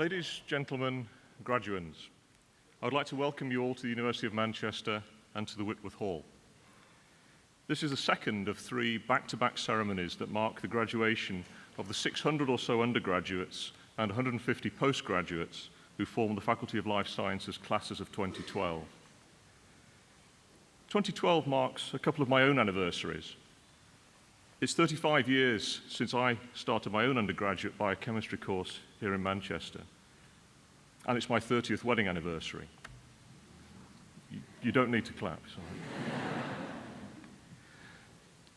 Ladies, gentlemen, graduands, I would like to welcome you all to the University of Manchester and to the Whitworth Hall. This is the second of three back-to-back ceremonies that mark the graduation of the 600 or so undergraduates and 150 postgraduates who form the Faculty of Life Sciences classes of 2012. 2012 marks a couple of my own anniversaries. It's 35 years since I started my own undergraduate biochemistry course here in Manchester, and it's my 30th wedding anniversary. You don't need to clap. Sorry.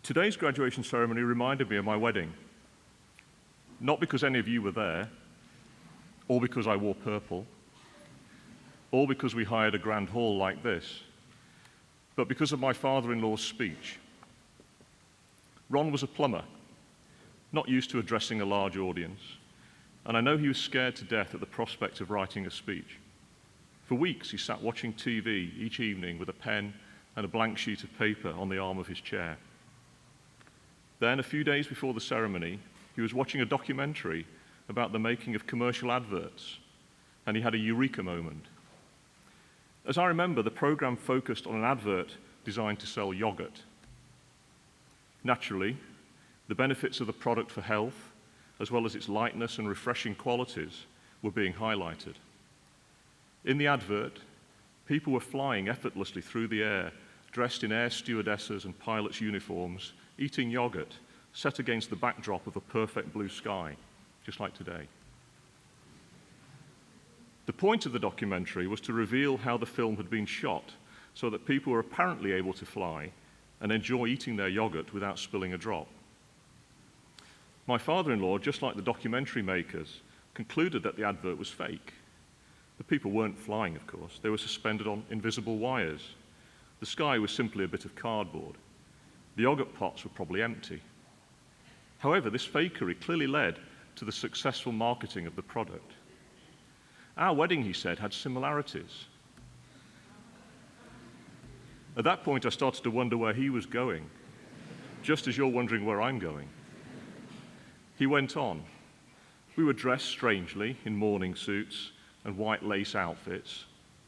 Today's graduation ceremony reminded me of my wedding, not because any of you were there, or because I wore purple, or because we hired a grand hall like this, but because of my father-in-law's speech. Ron was a plumber, not used to addressing a large audience, and I know he was scared to death at the prospect of writing a speech. For weeks, he sat watching TV each evening with a pen and a blank sheet of paper on the arm of his chair. Then, a few days before the ceremony, he was watching a documentary about the making of commercial adverts, and he had a eureka moment. As I remember, the program focused on an advert designed to sell yogurt. Naturally, the benefits of the product for health, as well as its lightness and refreshing qualities, were being highlighted. In the advert, people were flying effortlessly through the air, dressed in air stewardesses and pilots' uniforms, eating yogurt, set against the backdrop of a perfect blue sky, just like today. The point of the documentary was to reveal how the film had been shot so that people were apparently able to fly and enjoy eating their yogurt without spilling a drop. My father-in-law, just like the documentary makers, concluded that the advert was fake. The people weren't flying, of course. They were suspended on invisible wires. The sky was simply a bit of cardboard. The yogurt pots were probably empty. However, this fakery clearly led to the successful marketing of the product. Our wedding, he said, had similarities. At that point, I started to wonder where he was going, just as you're wondering where I'm going. He went on. We were dressed strangely in morning suits and white lace outfits.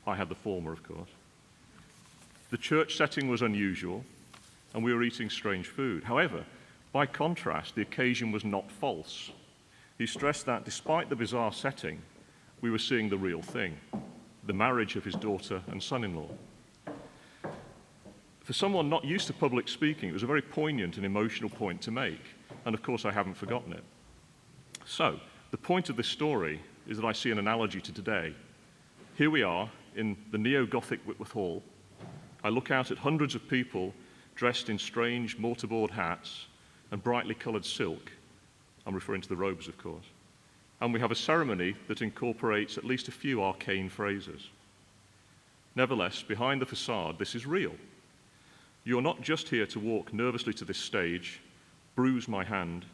I had the former, of course. The church setting was unusual, and we were eating strange food. However, by contrast, the occasion was not false. He stressed that despite the bizarre setting, we were seeing the real thing, the marriage of his daughter and son-in-law. For someone not used to public speaking, it was a very poignant and emotional point to make, and of course I haven't forgotten it. So, the point of this story is that I see an analogy to today. Here we are in the neo-Gothic Whitworth Hall. I look out at hundreds of people dressed in strange mortarboard hats and brightly coloured silk. I'm referring to the robes, of course. And we have a ceremony that incorporates at least a few arcane phrases. Nevertheless, behind the facade, this is real. You're not just here to walk nervously to this stage, bruise my hand,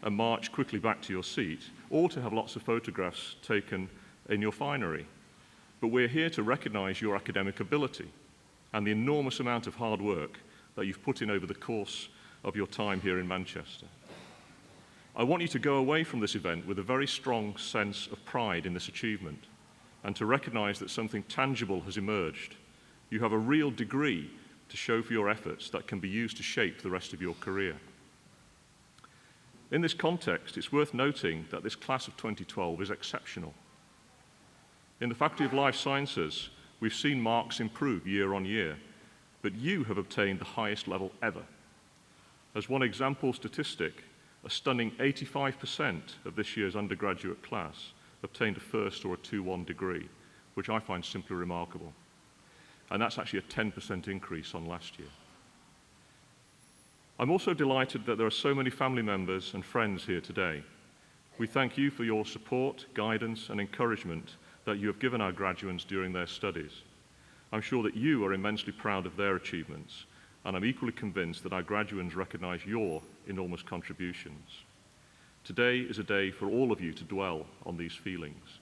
and march quickly back to your seat, or to have lots of photographs taken in your finery. But we're here to recognize your academic ability and the enormous amount of hard work that you've put in over the course of your time here in Manchester. I want you to go away from this event with a very strong sense of pride in this achievement and to recognize that something tangible has emerged. You have a real degree to show for your efforts that can be used to shape the rest of your career. In this context, it's worth noting that this class of 2012 is exceptional. In the Faculty of Life Sciences, we've seen marks improve year on year, but you have obtained the highest level ever. As one example statistic, a stunning 85% of this year's undergraduate class obtained a first or a 2-1 degree, which I find simply remarkable. And that's actually a 10% increase on last year. I'm also delighted that there are so many family members and friends here today. We thank you for your support, guidance, and encouragement that you have given our graduates during their studies. I'm sure that you are immensely proud of their achievements, and I'm equally convinced that our graduates recognize your enormous contributions. Today is a day for all of you to dwell on these feelings.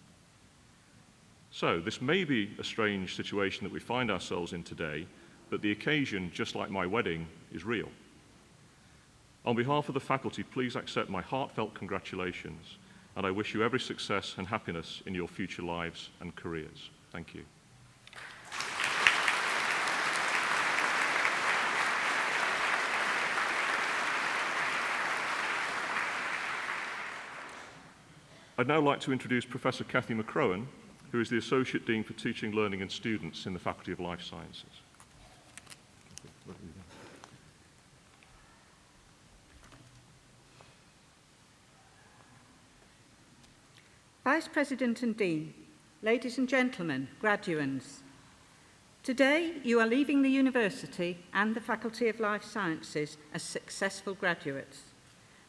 So, this may be a strange situation that we find ourselves in today, but the occasion, just like my wedding, is real. On behalf of the faculty, please accept my heartfelt congratulations and I wish you every success and happiness in your future lives and careers. Thank you. I'd now like to introduce Professor Cathy McCrohan, who is the Associate Dean for Teaching, Learning and Students in the Faculty of Life Sciences. Vice President and Dean, ladies and gentlemen, graduands, today you are leaving the university and the Faculty of Life Sciences as successful graduates.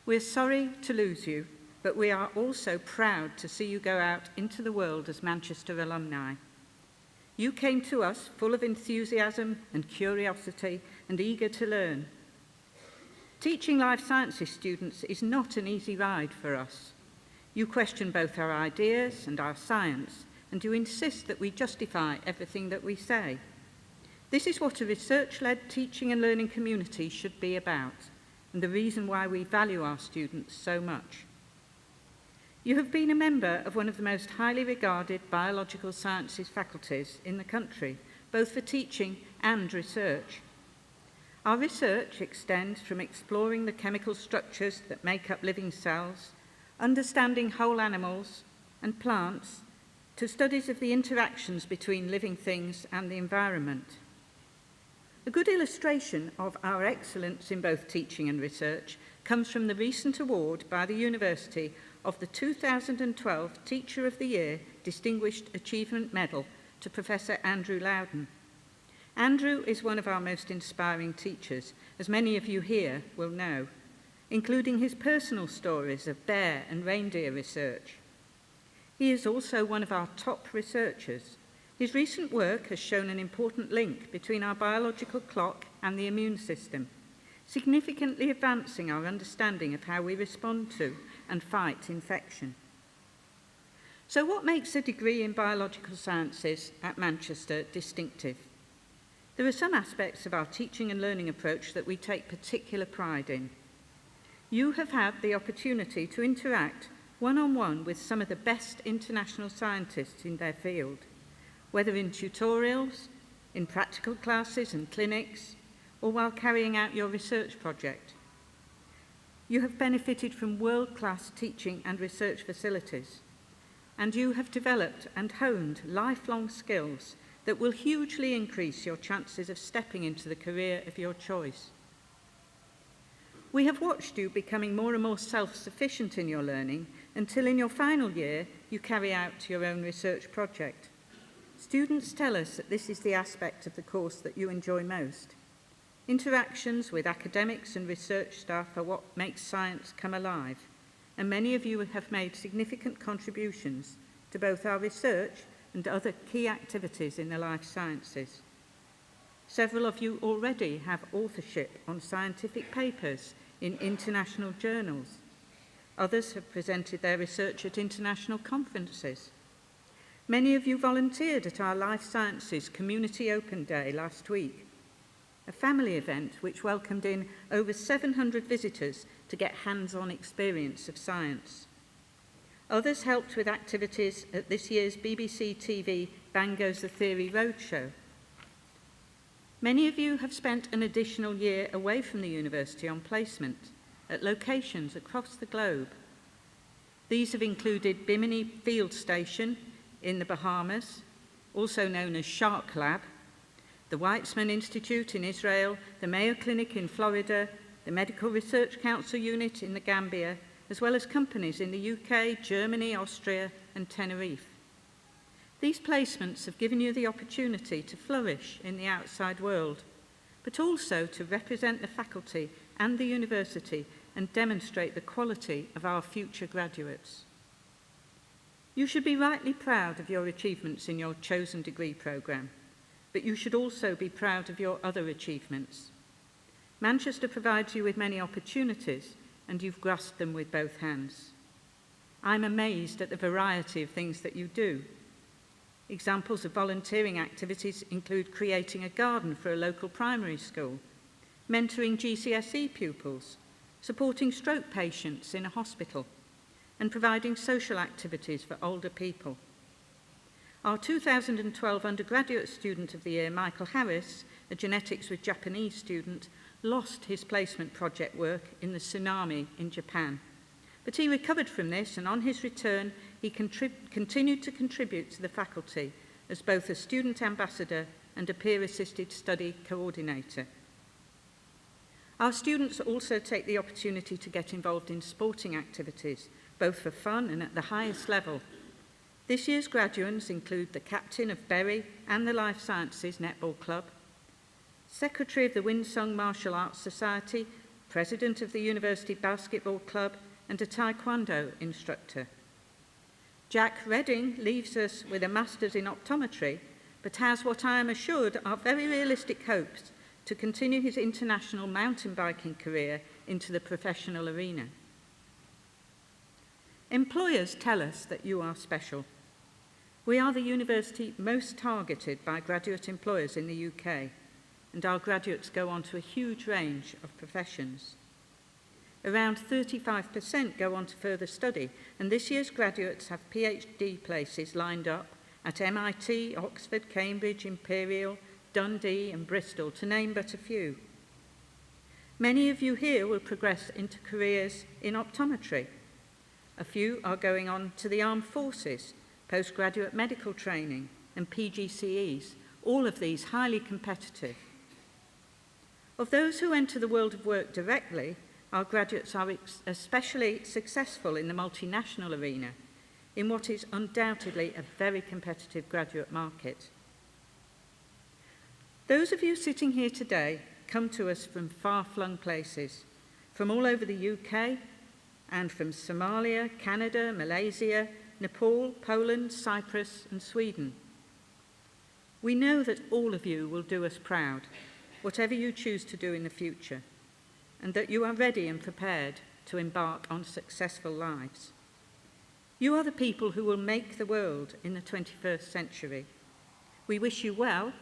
We're sorry to lose you, but we are also proud to see you go out into the world as Manchester alumni. You came to us full of enthusiasm and curiosity and eager to learn. Teaching life sciences students is not an easy ride for us. You question both our ideas and our science, and you insist that we justify everything that we say. This is what a research-led teaching and learning community should be about, and the reason why we value our students so much. You have been a member of one of the most highly regarded biological sciences faculties in the country, both for teaching and research. Our research extends from exploring the chemical structures that make up living cells, understanding whole animals and plants, to studies of the interactions between living things and the environment. A good illustration of our excellence in both teaching and research comes from the recent award by the University of the 2012 Teacher of the Year Distinguished Achievement Medal to Professor Andrew Loudon. Andrew is one of our most inspiring teachers, as many of you here will know, including his personal stories of bear and reindeer research. He is also one of our top researchers. His recent work has shown an important link between our biological clock and the immune system, significantly advancing our understanding of how we respond to and fight infection. So what makes a degree in biological sciences at Manchester distinctive? There are some aspects of our teaching and learning approach that we take particular pride in. You have had the opportunity to interact one-on-one with some of the best international scientists in their field, whether in tutorials, in practical classes and clinics, or while carrying out your research project. You have benefited from world-class teaching and research facilities, and you have developed and honed lifelong skills that will hugely increase your chances of stepping into the career of your choice. We have watched you becoming more and more self-sufficient in your learning until in your final year you carry out your own research project. Students tell us that this is the aspect of the course that you enjoy most. Interactions with academics and research staff are what makes science come alive, and many of you have made significant contributions to both our research and other key activities in the life sciences. Several of you already have authorship on scientific papers in international journals. Others have presented their research at international conferences. Many of you volunteered at our Life Sciences Community Open Day last week, a family event which welcomed in over 700 visitors to get hands-on experience of science. Others helped with activities at this year's BBC TV Bang Goes the Theory Roadshow. Many of you have spent an additional year away from the university on placement at locations across the globe. These have included Bimini Field Station in the Bahamas, also known as Shark Lab, the Weizmann Institute in Israel, the Mayo Clinic in Florida, the Medical Research Council Unit in the Gambia, as well as companies in the UK, Germany, Austria, and Tenerife. These placements have given you the opportunity to flourish in the outside world, but also to represent the faculty and the university and demonstrate the quality of our future graduates. You should be rightly proud of your achievements in your chosen degree programme, but you should also be proud of your other achievements. Manchester provides you with many opportunities, and you've grasped them with both hands. I'm amazed at the variety of things that you do. Examples of volunteering activities include creating a garden for a local primary school, mentoring GCSE pupils, supporting stroke patients in a hospital, and providing social activities for older people. Our 2012 Undergraduate Student of the Year, Michael Harris, a genetics with Japanese student, lost his placement project work in the tsunami in Japan. But he recovered from this, and on his return, he continued to contribute to the faculty as both a student ambassador and a peer-assisted study coordinator. Our students also take the opportunity to get involved in sporting activities, both for fun and at the highest level. This year's graduates include the captain of Bury and the Life Sciences Netball Club, secretary of the Winsong Martial Arts Society, president of the University Basketball Club, and a Taekwondo instructor. Jack Redding leaves us with a master's in optometry, but has what I am assured are very realistic hopes to continue his international mountain biking career into the professional arena. Employers tell us that you are special. We are the university most targeted by graduate employers in the UK, and our graduates go on to a huge range of professions. Around 35% go on to further study, and this year's graduates have PhD places lined up at MIT, Oxford, Cambridge, Imperial, Dundee and Bristol, to name but a few. Many of you here will progress into careers in optometry. A few are going on to the armed forces, postgraduate medical training and PGCEs, all of these highly competitive. Of those who enter the world of work directly, our graduates are especially successful in the multinational arena, in what is undoubtedly a very competitive graduate market. Those of you sitting here today come to us from far-flung places, from all over the UK and from Somalia, Canada, Malaysia, Nepal, Poland, Cyprus and Sweden. We know that all of you will do us proud, whatever you choose to do in the future, and that you are ready and prepared to embark on successful lives. You are the people who will make the world in the 21st century. We wish you well,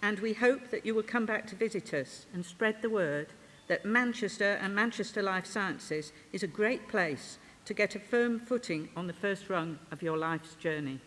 and we hope that you will come back to visit us and spread the word that Manchester and Manchester Life Sciences is a great place to get a firm footing on the first rung of your life's journey.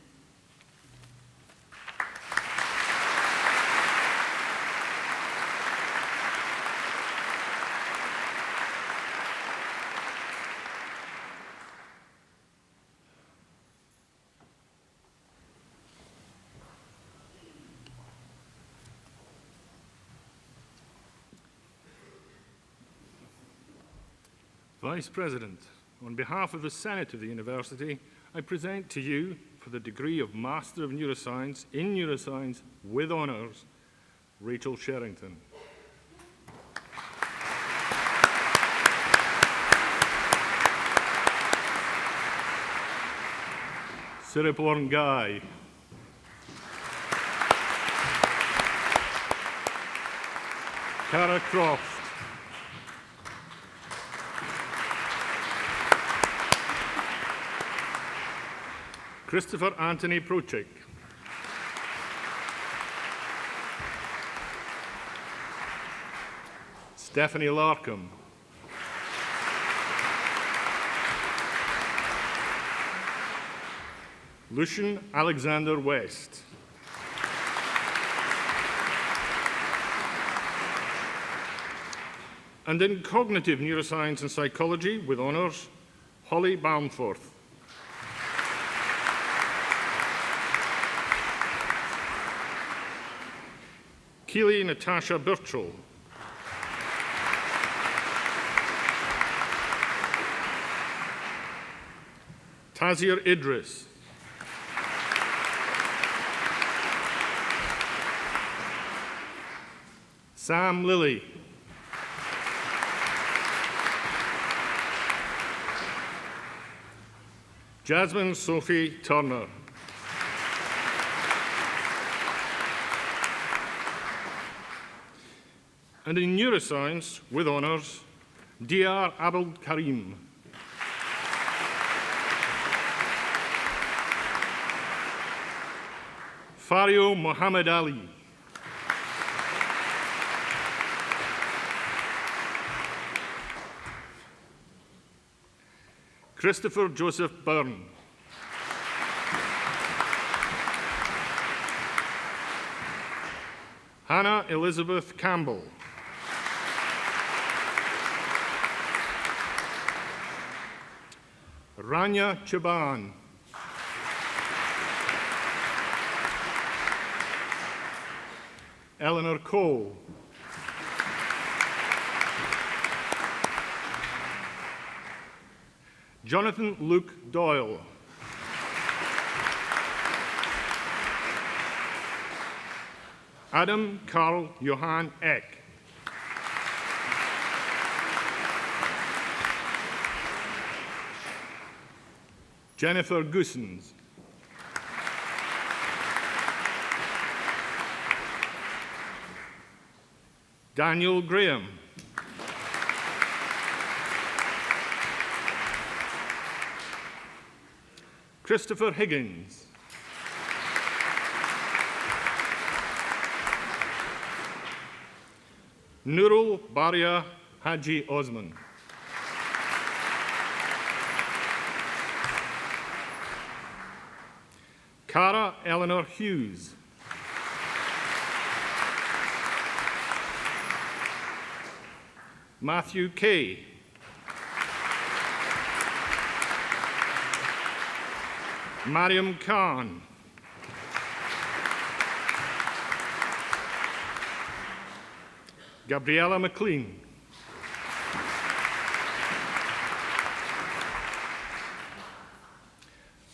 Vice President, on behalf of the Senate of the University, I present to you, for the degree of Master of Neuroscience in Neuroscience with honours, Rachel Sherrington. Siriporn Guy. Cara Croft. Christopher Anthony Prochik. Stephanie Larkham. Lucian Alexander West. And in Cognitive Neuroscience and Psychology, with honours, Holly Balmforth. Keely Natasha Birchall. Tazir Idris. Sam Lilly. Jasmine Sophie Turner. And in Neuroscience, with honours, Diyar Abdul Karim. Fario Muhammad Ali. Christopher Joseph Byrne. Hannah Elizabeth Campbell. Rania Chaban. Eleanor Cole. Jonathan Luke Doyle. Adam Carl Johan Eck. Jennifer Goossens. Daniel Graham. Christopher Higgins. Nurul Baria Haji Osman. Cara Eleanor Hughes. Matthew Kay. Mariam Khan. Gabriella McLean.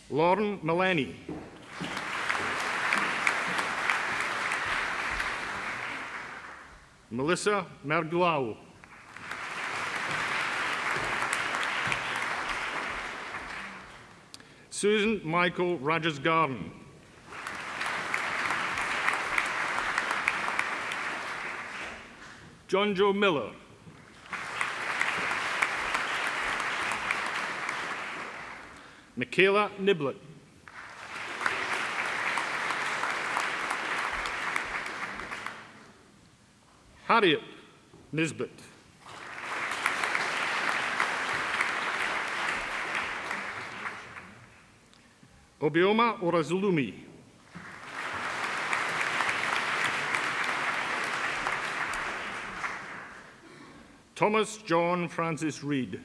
Lauren Mullaney. Melissa Merglau. Susan Michael Rajas Garden. John Joe Miller. Michaela Niblett. Harriet Nisbet. Obioma Orazulumi. Thomas John Francis Reed.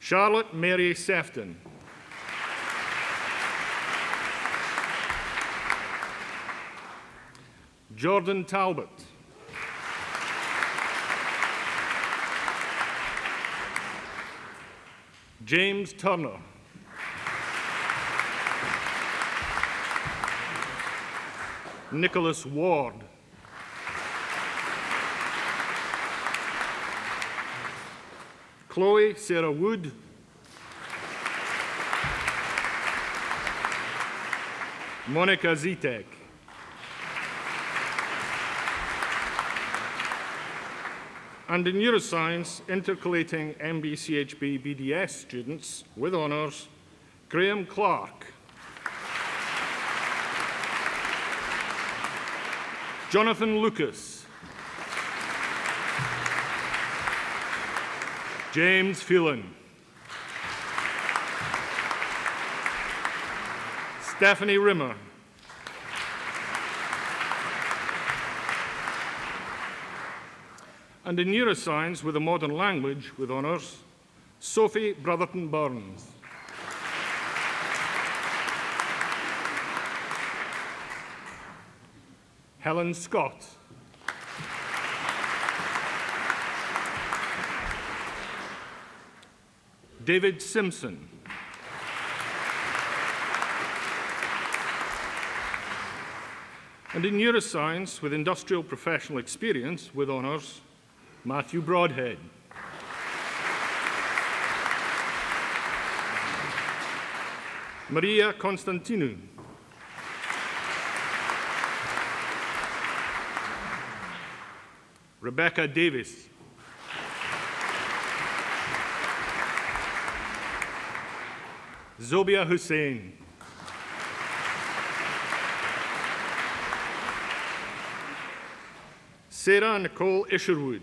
Charlotte Mary Sefton. Jordan Talbot. James Turner. Nicholas Ward. Chloe Sarah Wood. Monica Zitek. And in neuroscience, intercalating MBCHB BDS students with honours, Graham Clark. Jonathan Lucas. James Phelan. Stephanie Rimmer. And in neuroscience with a modern language with honours, Sophie Brotherton Burns. Helen Scott. David Simpson. And in neuroscience with industrial professional experience with honours, Matthew Broadhead. Maria Constantinou. Rebecca Davis. Zobia Hussain. Sarah Nicole Isherwood.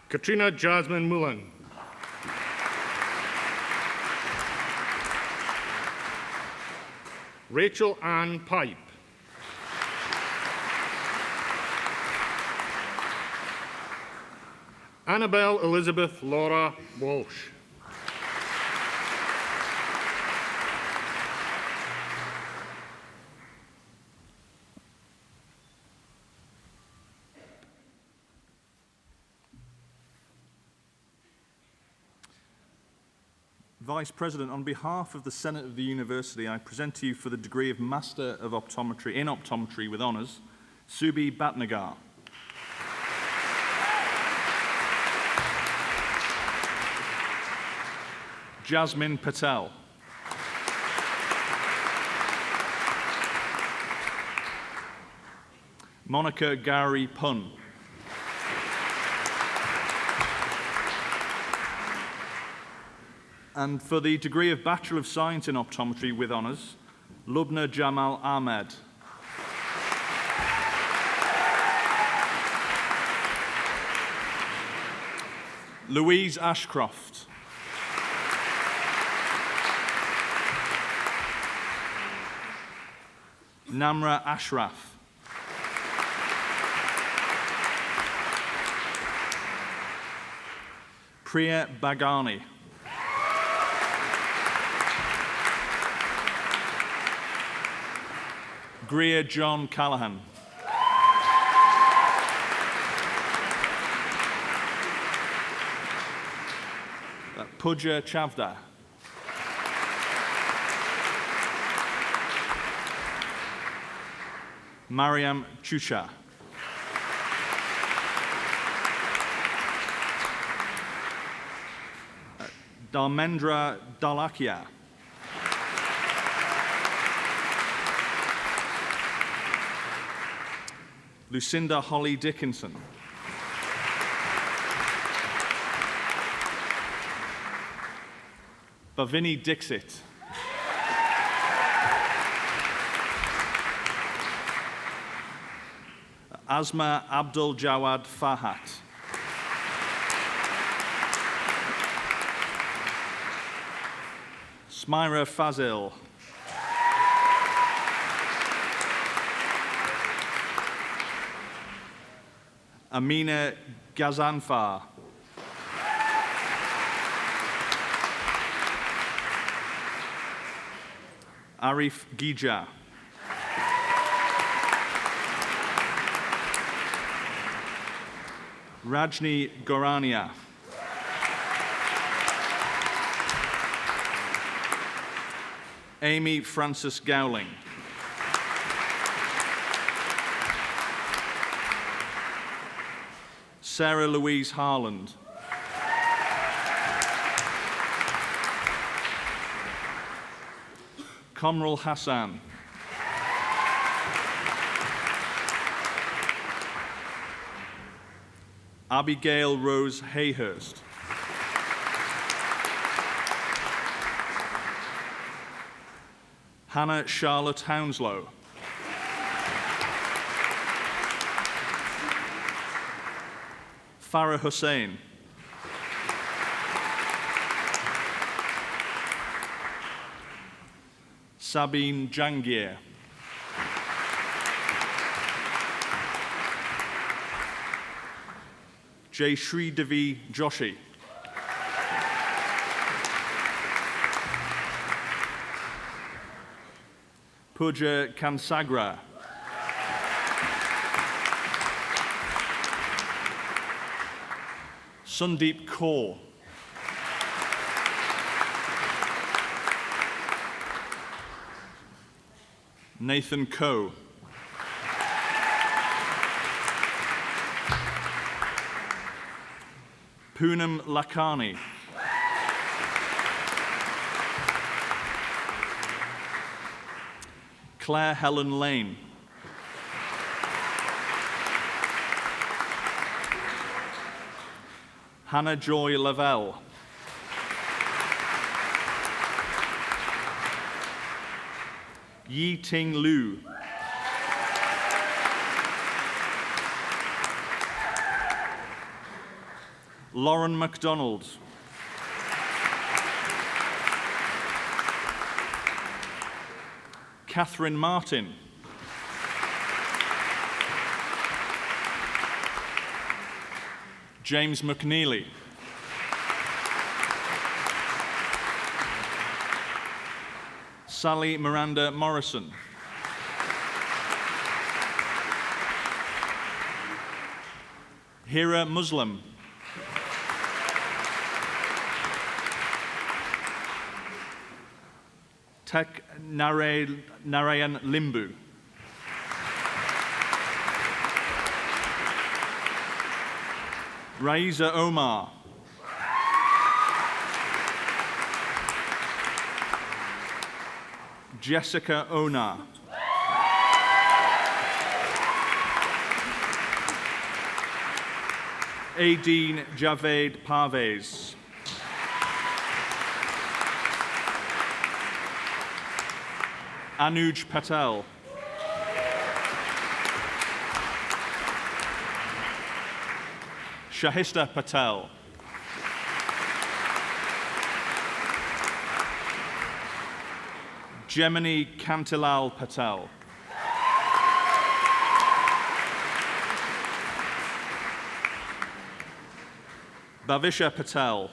Katrina Jasmine Mullen. Rachel Ann Pipe. Annabelle Elizabeth Laura Walsh. Vice President, on behalf of the Senate of the University, I present to you for the degree of Master of Optometry in Optometry with honours, Subi Bhatnagar. Jasmine Patel. Monica Gowrie Pun. And for the degree of Bachelor of Science in Optometry with honours, Lubna Jamal Ahmed. Louise Ashcroft. Namra Ashraf. Priya Bagani. Greer John Callahan. Pooja Chavda. Mariam Chucha. Dharmendra Dalakia. Lucinda Holly Dickinson. Bhavini Dixit. Asma Abdul Jawad Fahat. Smira Fazil. Amina Gazanfar. Arif Gija. Rajni Gorania. Amy Frances Gowling. Sarah Louise Harland. Komral Hassan. Abigail Rose Hayhurst. Hannah Charlotte Hounslow. Farah Hussain. Sabine Jangir. Jay Shri Devi Joshi. Pooja Kansagra. Sundeep Kaur. Nathan Coe. Poonam Lakhani. Claire Helen Lane. Hannah Joy Lavelle. Yi Ting Lu. Lauren MacDonald. Catherine Martin. James McNeely. Sally Miranda Morrison. Hira Muslim. Tek Narayan Limbu. Raiza Omar. Jessica Onar. Aideen Javed Parvez. Anuj Patel. Shahista Patel. Gemini Kantilal Patel. Bhavisha Patel.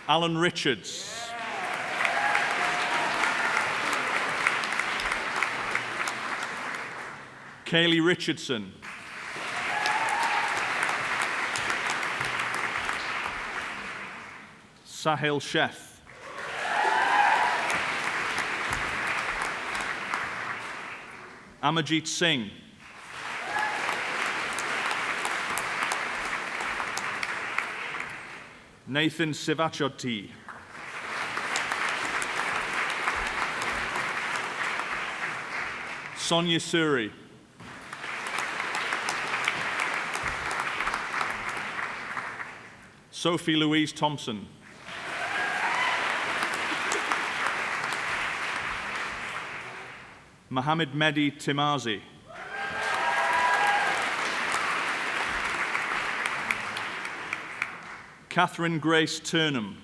Alan Richards. Kaylee Richardson. Sahil Sheth. Amarjeet Singh. Nathan Sivachoti. Sonia Suri. Sophie Louise Thompson. Mohammed Mehdi Timazi. Catherine Grace Turnham.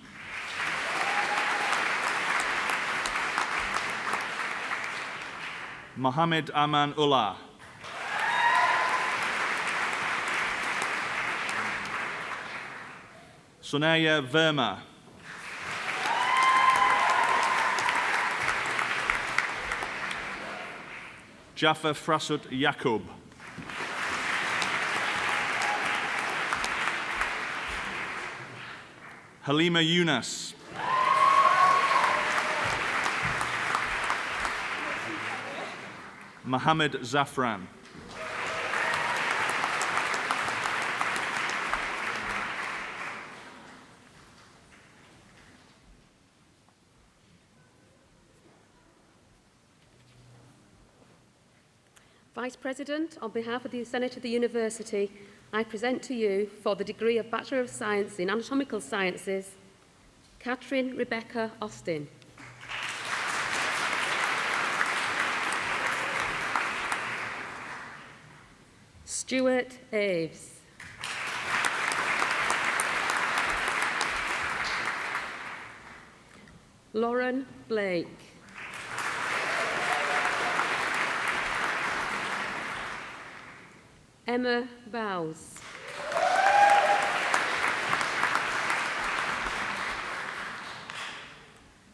Mohammed Aman Ullah. Sunaya Verma. Jaffa Frasut Yaqub. Halima Yunus. Mohammed Zafran. Vice President, on behalf of the Senate of the University, I present to you for the degree of Bachelor of Science in Anatomical Sciences, Catherine Rebecca Austin. Stuart Aves. Lauren Blake. Emma Bowes.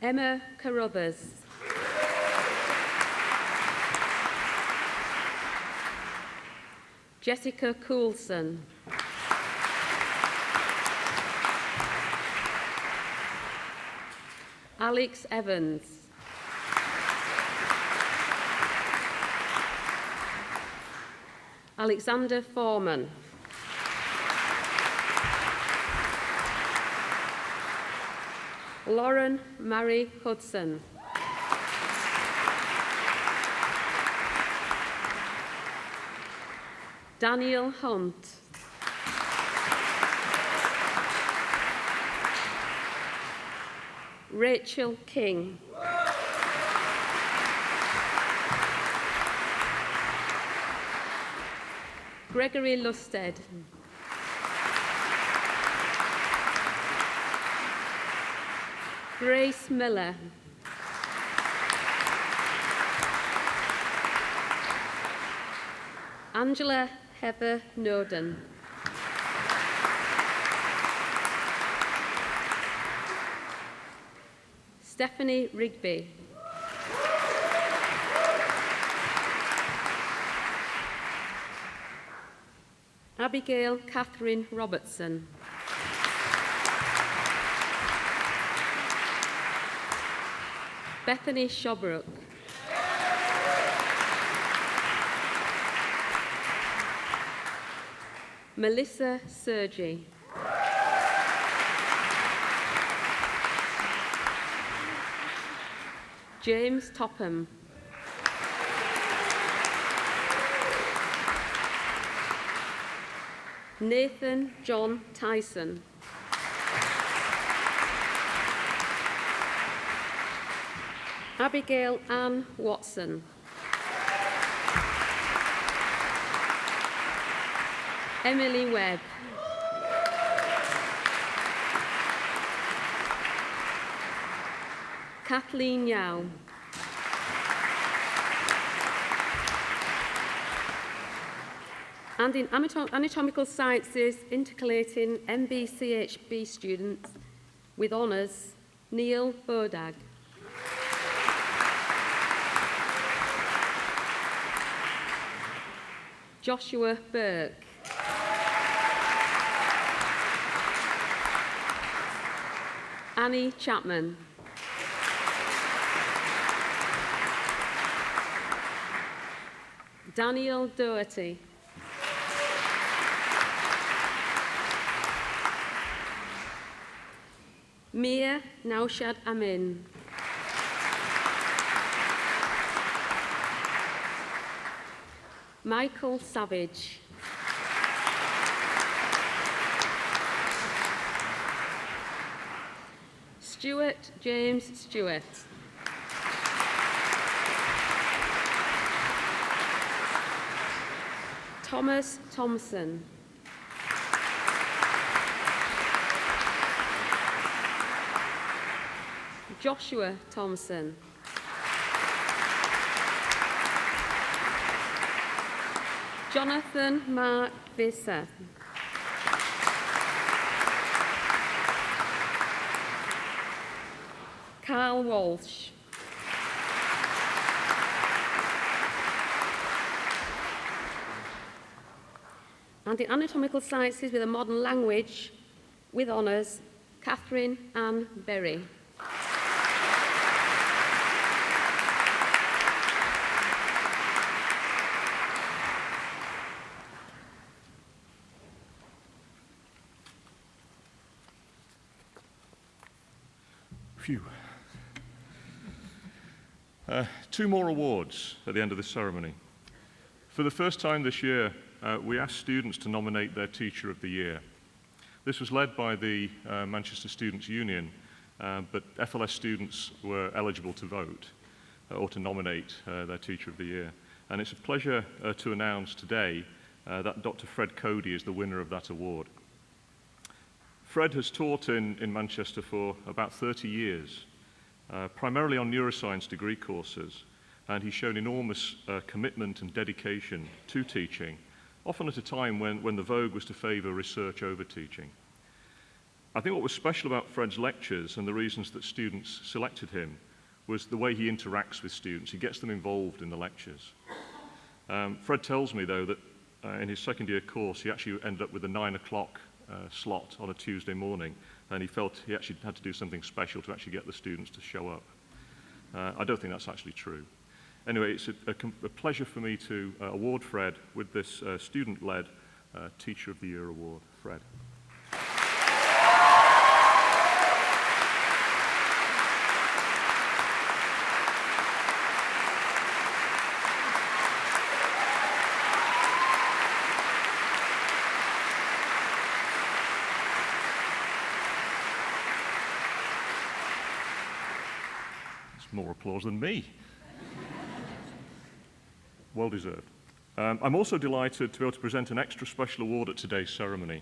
Emma Carruthers. Jessica Coulson. Alex Evans. Alexander Foreman. Lauren Mary Hudson. Daniel Hunt. Rachel King. Gregory Lusted. Grace Miller. Angela Heather Noden. Stephanie Rigby. Abigail Catherine Robertson. Bethany Shobrook. Melissa Sergi. James Topham. Nathan John Tyson. Abigail Ann Watson. Emily Webb. Kathleen Yao. And in anatomical sciences, intercalating MBCHB students with honours, Neil Bodag. Joshua Burke. Annie Chapman. Daniel Doherty. Mia Naushad Amin. Michael Savage. Stuart James Stewart. Thomas Thompson. Joshua Thompson. Jonathan Mark Visser. Carl Walsh. And in anatomical sciences with a modern language, with honours, Catherine Ann Berry. Phew. Two more awards at the end of this ceremony. For the first time this year, we asked students to nominate their Teacher of the Year. This was led by the Manchester Students' Union, but FLS students were eligible to vote or to nominate their Teacher of the Year. And it's a pleasure to announce today that Dr. Fred Cody is the winner of that award. Fred has taught in Manchester for about 30 years, primarily on neuroscience degree courses, and he's shown enormous commitment and dedication to teaching, often at a time when the vogue was to favour research over teaching. I think what was special about Fred's lectures and the reasons that students selected him was the way he interacts with students. He gets them involved in the lectures. Fred tells me, though, that in his second year course, he actually ended up with a 9 o'clock slot on a Tuesday morning, and he felt he actually had to do something special to actually get the students to show up. I don't think that's actually true. Anyway, it's a pleasure for me to award Fred with this student-led Teacher of the Year award. Fred. More applause than me. Well deserved. I'm also delighted to be able to present an extra special award at today's ceremony.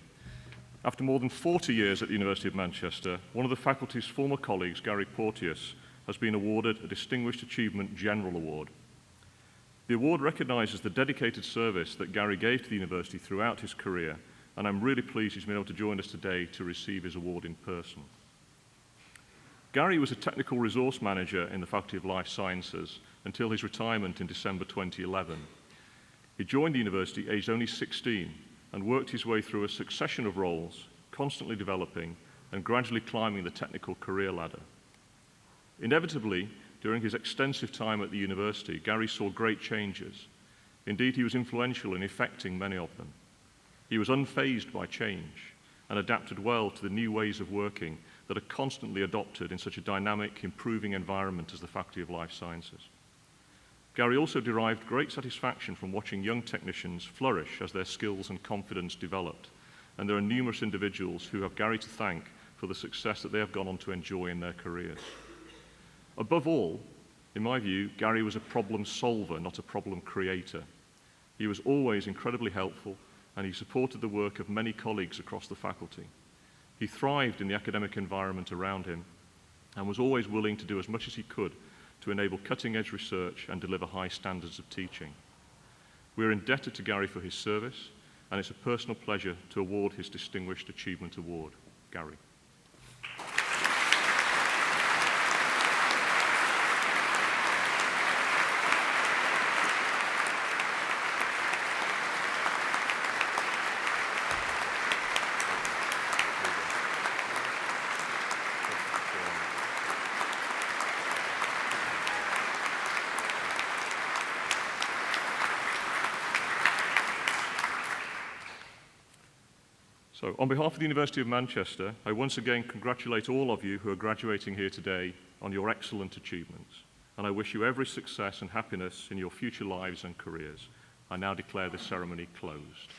After more than 40 years at the University of Manchester, one of the faculty's former colleagues, Gary Porteous, has been awarded a Distinguished Achievement General Award. The award recognises the dedicated service that Gary gave to the university throughout his career, and I'm really pleased he's been able to join us today to receive his award in person. Gary was a technical resource manager in the Faculty of Life Sciences until his retirement in December 2011. He joined the university aged only 16 and worked his way through a succession of roles, constantly developing and gradually climbing the technical career ladder. Inevitably, during his extensive time at the university, Gary saw great changes. Indeed, he was influential in effecting many of them. He was unfazed by change and adapted well to the new ways of working that are constantly adopted in such a dynamic, improving environment as the Faculty of Life Sciences. Gary also derived great satisfaction from watching young technicians flourish as their skills and confidence developed, and there are numerous individuals who have Gary to thank for the success that they have gone on to enjoy in their careers. Above all, in my view, Gary was a problem solver, not a problem creator. He was always incredibly helpful, and he supported the work of many colleagues across the faculty. He thrived in the academic environment around him and was always willing to do as much as he could to enable cutting-edge research and deliver high standards of teaching. We are indebted to Gary for his service, and it's a personal pleasure to award his Distinguished Achievement Award. Gary. So, on behalf of the University of Manchester, I once again congratulate all of you who are graduating here today on your excellent achievements, and I wish you every success and happiness in your future lives and careers. I now declare this ceremony closed.